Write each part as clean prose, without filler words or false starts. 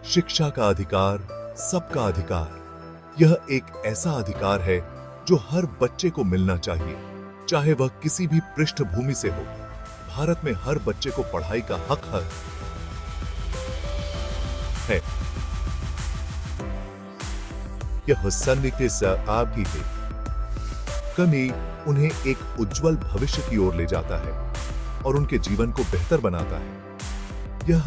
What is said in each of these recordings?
शिक्षा का अधिकार, सबका अधिकार। यह एक ऐसा अधिकार है जो हर बच्चे को मिलना चाहिए, चाहे वह किसी भी पृष्ठभूमि से हो। भारत में हर बच्चे को पढ़ाई का हक है। यह सन्निहित आपकी है। कमी उन्हें एक उज्जवल भविष्य की ओर ले जाता है और उनके जीवन को बेहतर बनाता है। यह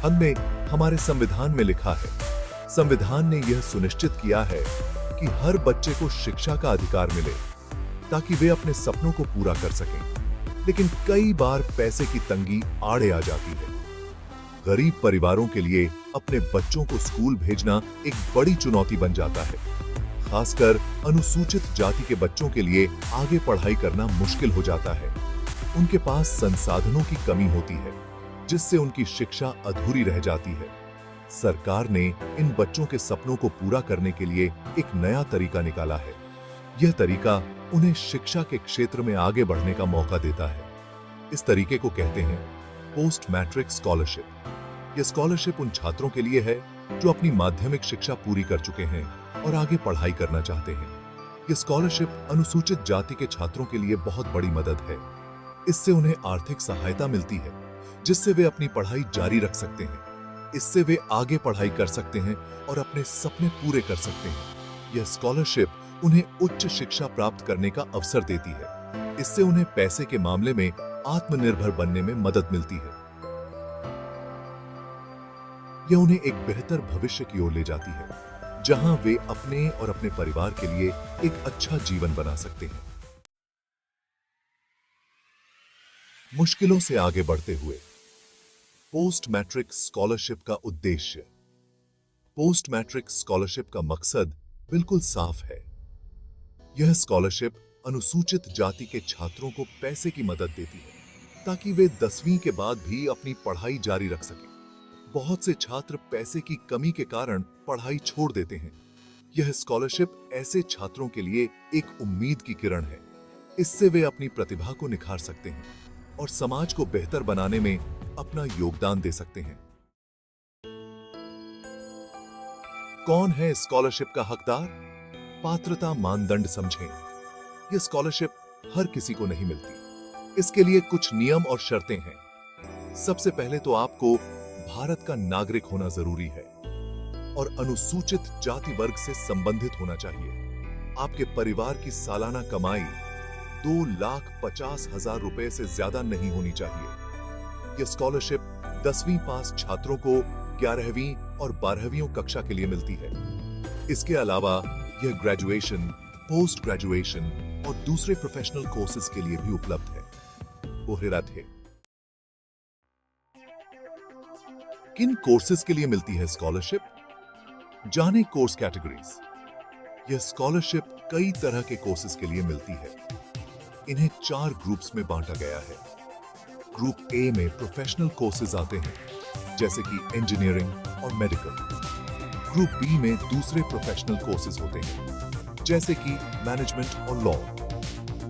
हमने हमारे संविधान में लिखा है। संविधान ने यह सुनिश्चित किया है कि हर बच्चे को शिक्षा का अधिकार मिले ताकि वे अपने सपनों को पूरा कर सकें। लेकिन कई बार पैसे की तंगी आड़े आ जाती है। गरीब परिवारों के लिए अपने बच्चों को स्कूल भेजना एक बड़ी चुनौती बन जाता है। खासकर अनुसूचित जाति के बच्चों के लिए आगे पढ़ाई करना मुश्किल हो जाता है। उनके पास संसाधनों की कमी होती है, जिससे उनकी शिक्षा अधूरी रह जाती है। सरकार ने इन बच्चों के सपनों को पूरा करने के लिए एक नया तरीका निकाला है। यह तरीका उन्हें शिक्षा के क्षेत्र में आगे बढ़ने का मौका देता है। इस तरीके को कहते हैं पोस्ट मैट्रिक स्कॉलरशिप। यह स्कॉलरशिप उन छात्रों के लिए है जो अपनी माध्यमिक शिक्षा पूरी कर चुके हैं और आगे पढ़ाई करना चाहते हैं। यह स्कॉलरशिप अनुसूचित जाति के छात्रों के लिए बहुत बड़ी मदद है। इससे उन्हें आर्थिक सहायता मिलती है, जिससे वे अपनी पढ़ाई जारी रख सकते हैं। इससे वे आगे पढ़ाई कर सकते हैं और अपने सपने पूरे कर सकते हैं। यह स्कॉलरशिप उन्हें उच्च शिक्षा प्राप्त करने का अवसर देती है। इससे उन्हें पैसे के मामले में आत्मनिर्भर बनने में मदद मिलती है। यह उन्हें एक बेहतर भविष्य की ओर ले जाती है, जहां वे अपने और अपने परिवार के लिए एक अच्छा जीवन बना सकते हैं। मुश्किलों से आगे बढ़ते हुए पोस्ट मैट्रिक स्कॉलरशिप का उद्देश्य। पोस्ट मैट्रिक स्कॉलरशिप का मकसद बिल्कुल साफ है। यह स्कॉलरशिप अनुसूचित जाति के छात्रों को पैसे की मदद देती है ताकि वे 10वीं के बाद भी अपनी पढ़ाई जारी रख सकें। बहुत से छात्र पैसे की कमी के कारण पढ़ाई छोड़ देते हैं। यह स्कॉलरशिप ऐसे छात्रों के लिए एक उम्मीद की किरण है। इससे वे अपनी प्रतिभा को निखार सकते हैं और समाज को बेहतर बनाने में अपना योगदान दे सकते हैं। कौन है स्कॉलरशिप का हकदार? पात्रता मानदंड समझें। यह स्कॉलरशिप हर किसी को नहीं मिलती। इसके लिए कुछ नियम और शर्तें हैं। सबसे पहले तो आपको भारत का नागरिक होना जरूरी है और अनुसूचित जाति वर्ग से संबंधित होना चाहिए। आपके परिवार की सालाना कमाई 2,50,000 रुपए से ज्यादा नहीं होनी चाहिए। यह स्कॉलरशिप 10वीं पास छात्रों को 11वीं और 12वीं कक्षा के लिए मिलती है। इसके अलावा यह ग्रेजुएशन, पोस्ट ग्रेजुएशन और दूसरे प्रोफेशनल कोर्सेज के लिए भी उपलब्ध है। ओहिरत है। किन कोर्सेज के लिए मिलती है स्कॉलरशिप? जाने कोर्स कैटेगरीज। यह स्कॉलरशिप कई तरह के कोर्सेज के लिए मिलती है। इन्हें 4 ग्रुप्स में बांटा गया है। ग्रुप ए में प्रोफेशनल कोर्सेज आते हैं, जैसे कि इंजीनियरिंग और मेडिकल। ग्रुप बी में दूसरे प्रोफेशनल कोर्सेज होते हैं, जैसे कि मैनेजमेंट और लॉ।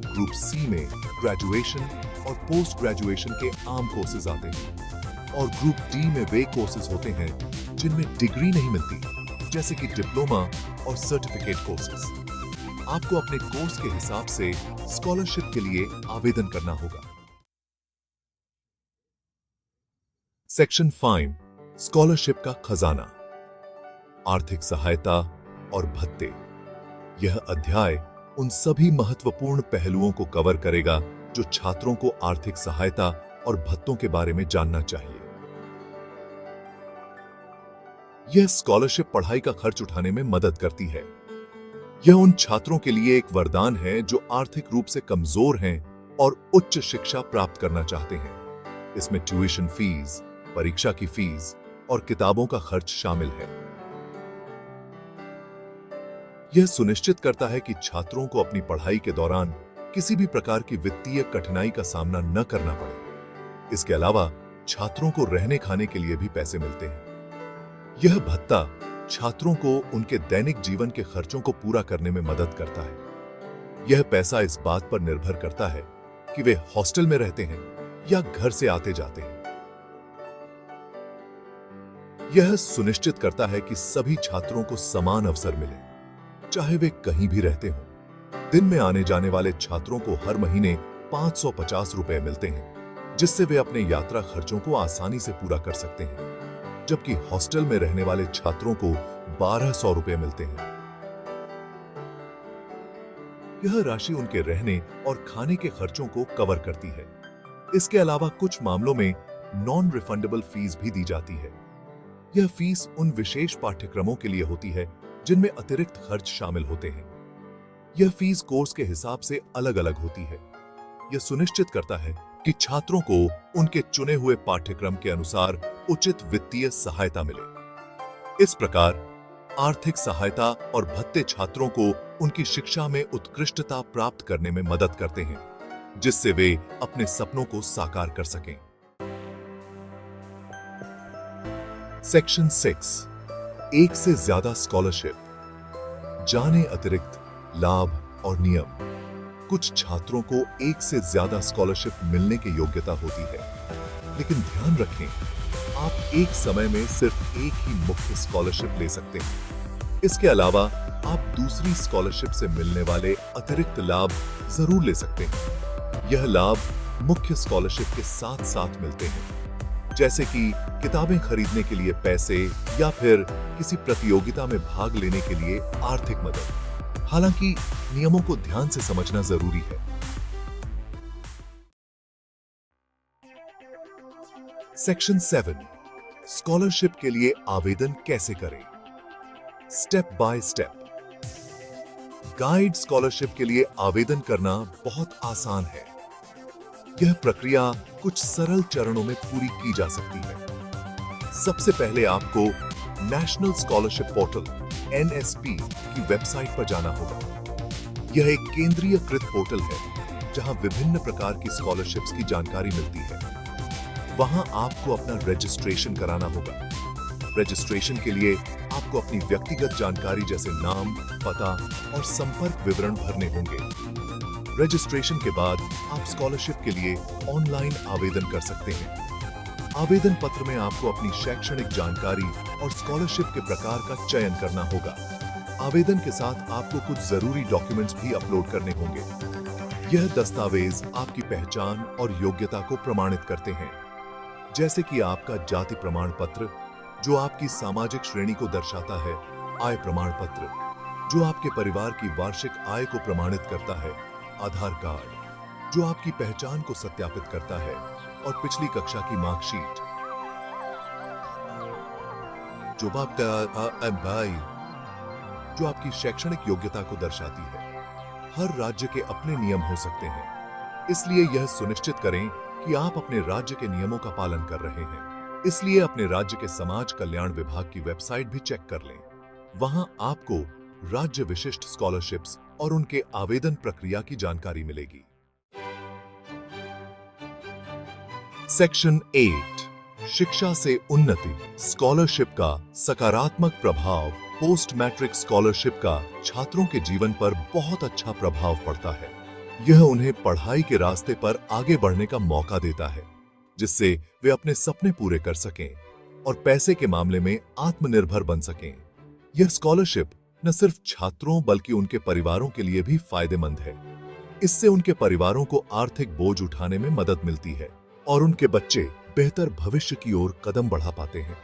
ग्रुप सी में ग्रेजुएशन और पोस्ट ग्रेजुएशन के आम कोर्सेज आते हैं। और ग्रुप डी में वे कोर्सेज होते हैं जिनमें डिग्री नहीं मिलती, जैसे कि डिप्लोमा और सर्टिफिकेट कोर्सेज। आपको अपने कोर्स के हिसाब से स्कॉलरशिप के लिए आवेदन करना होगा। सेक्शन 5 स्कॉलरशिप का खजाना, आर्थिक सहायता और भत्ते। यह अध्याय उन सभी महत्वपूर्ण पहलुओं को कवर करेगा जो छात्रों को आर्थिक सहायता और भत्तों के बारे में जानना चाहिए। यह स्कॉलरशिप पढ़ाई का खर्च उठाने में मदद करती है। यह उन छात्रों के लिए एक वरदान है जो आर्थिक रूप से कमजोर हैं और उच्च शिक्षा प्राप्त करना चाहते हैं। इसमें ट्यूशन फीस, परीक्षा की फीस और किताबों का खर्च शामिल है। यह सुनिश्चित करता है कि छात्रों को अपनी पढ़ाई के दौरान किसी भी प्रकार की वित्तीय कठिनाई का सामना न करना पड़े। इसके अलावा छात्रों को रहने खाने के लिए भी पैसे मिलते हैं। यह भत्ता छात्रों को उनके दैनिक जीवन के खर्चों को पूरा करने में मदद करता है। यह पैसा इस बात पर निर्भर करता है कि वे हॉस्टल में रहते हैं या घर से आते जाते हैं। यह सुनिश्चित करता है कि सभी छात्रों को समान अवसर मिले, चाहे वे कहीं भी रहते हों। दिन में आने जाने वाले छात्रों को हर महीने 550 रुपए मिलते हैं, जिससे वे अपने यात्रा खर्चों को आसानी से पूरा कर सकते हैं, जबकि हॉस्टल में रहने वाले छात्रों को 1200 रुपए मिलते हैं। यह राशि उनके रहने और खाने के खर्चों को कवर करती है। इसके अलावा कुछ मामलों में नॉन रिफंडेबल फीस भी दी जाती है। यह फीस उन विशेष पाठ्यक्रमों के लिए होती है जिनमें अतिरिक्त खर्च शामिल होते हैं। यह फीस कोर्स के हिसाब से अलग-अलग होती है। यह सुनिश्चित करता है कि छात्रों को उनके चुने हुए पाठ्यक्रम के अनुसार उचित वित्तीय सहायता मिले। इस प्रकार आर्थिक सहायता और भत्ते छात्रों को उनकी शिक्षा में उत्कृष्टता प्राप्त करने में मदद करते हैं, जिससे वे अपने सपनों को साकार कर सकें। सेक्शन 6, एक से ज्यादा स्कॉलरशिप। जाने अतिरिक्त लाभ और नियम। कुछ छात्रों को एक से ज्यादा स्कॉलरशिप मिलने की योग्यता होती है, लेकिन ध्यान रखें, आप एक समय में सिर्फ एक ही मुख्य स्कॉलरशिप ले सकते हैं। इसके अलावा आप दूसरी स्कॉलरशिप से मिलने वाले अतिरिक्त लाभ जरूर ले सकते हैं। यह लाभ मुख्य स्कॉलरशिप के साथ साथ मिलते हैं, जैसे कि किताबें खरीदने के लिए पैसे या फिर किसी प्रतियोगिता में भाग लेने के लिए आर्थिक मदद। हालांकि नियमों को ध्यान से समझना जरूरी है। सेक्शन 7, स्कॉलरशिप के लिए आवेदन कैसे करें। Step by step. Guide scholarship के लिए आवेदन करना बहुत आसान है। यह प्रक्रिया कुछ सरल चरणों में पूरी की जा सकती है। सबसे पहले आपको नेशनल स्कॉलरशिप पोर्टल (एनएसपी) की वेबसाइट पर जाना होगा। यह एक केंद्रीयकृत पोर्टल है जहां विभिन्न प्रकार की स्कॉलरशिप्स की जानकारी मिलती है। वहां आपको अपना रजिस्ट्रेशन कराना होगा। रजिस्ट्रेशन के लिए आपको अपनी व्यक्तिगत जानकारी जैसे नाम, पता और संपर्क विवरण भरने होंगे। रजिस्ट्रेशन के बाद आप स्कॉलरशिप के लिए ऑनलाइन आवेदन कर सकते हैं। आवेदन पत्र में आपको अपनी शैक्षणिक जानकारी और स्कॉलरशिप के प्रकार का चयन करना होगा। आवेदन के साथ आपको कुछ जरूरी डॉक्यूमेंट्स भी अपलोड करने होंगे। यह दस्तावेज आपकी पहचान और योग्यता को प्रमाणित करते हैं, जैसे कि आपका जाति प्रमाण पत्र, जो आपकी सामाजिक श्रेणी को दर्शाता है, आय प्रमाण पत्र, जो आपके परिवार की वार्षिक आय को प्रमाणित करता है, आधार कार्ड, जो आपकी पहचान को सत्यापित करता है, और पिछली कक्षा की मार्कशीट, जो आपकी शैक्षणिक योग्यता को दर्शाती है। हर राज्य के अपने नियम हो सकते हैं, इसलिए यह सुनिश्चित करें कि आप अपने राज्य के नियमों का पालन कर रहे हैं। इसलिए अपने राज्य के समाज कल्याण विभाग की वेबसाइट भी चेक कर लें। वहां आपको राज्य विशिष्ट स्कॉलरशिप्स और उनके आवेदन प्रक्रिया की जानकारी मिलेगी। सेक्शन 8, शिक्षा से उन्नति। स्कॉलरशिप का सकारात्मक प्रभाव। पोस्ट मैट्रिक स्कॉलरशिप का छात्रों के जीवन पर बहुत अच्छा प्रभाव पड़ता है। यह उन्हें पढ़ाई के रास्ते पर आगे बढ़ने का मौका देता है, जिससे वे अपने सपने पूरे कर सकें और पैसे के मामले में आत्मनिर्भर बन सकें। यह स्कॉलरशिप न सिर्फ छात्रों बल्कि उनके परिवारों के लिए भी फायदेमंद है। इससे उनके परिवारों को आर्थिक बोझ उठाने में मदद मिलती है और उनके बच्चे बेहतर भविष्य की ओर कदम बढ़ा पाते हैं।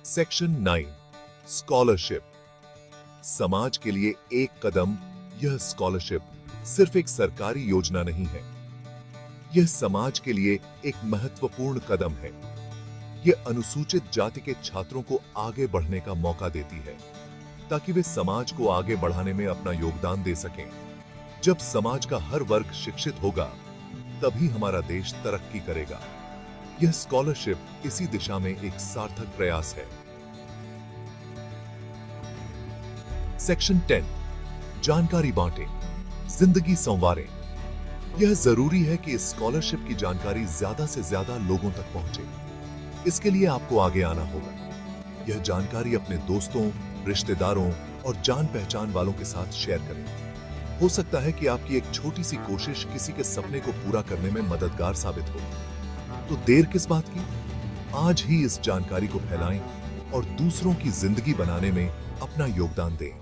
Section 9, scholarship. समाज के लिए एक कदम। यह स्कॉलरशिप सिर्फ एक सरकारी योजना नहीं है, यह समाज के लिए एक महत्वपूर्ण कदम है। यह अनुसूचित जाति के छात्रों को आगे बढ़ने का मौका देती है, ताकि वे समाज को आगे बढ़ाने में अपना योगदान दे सकें। जब समाज का हर वर्ग शिक्षित होगा, तभी हमारा देश तरक्की करेगा। यह स्कॉलरशिप इसी दिशा में एक सार्थक प्रयास है। सेक्शन 10, जानकारी बांटें, जिंदगी संवारें। यह जरूरी है कि इस स्कॉलरशिप की जानकारी ज्यादा से ज्यादा लोगों तक पहुंचे। इसके लिए आपको आगे आना होगा। यह जानकारी अपने दोस्तों, रिश्तेदारों और जान पहचान वालों के साथ शेयर करें। हो सकता है कि आपकी एक छोटी सी कोशिश किसी के सपने को पूरा करने में मददगार साबित हो। तो देर किस बात की? आज ही इस जानकारी को फैलाएं और दूसरों की जिंदगी बनाने में अपना योगदान दें।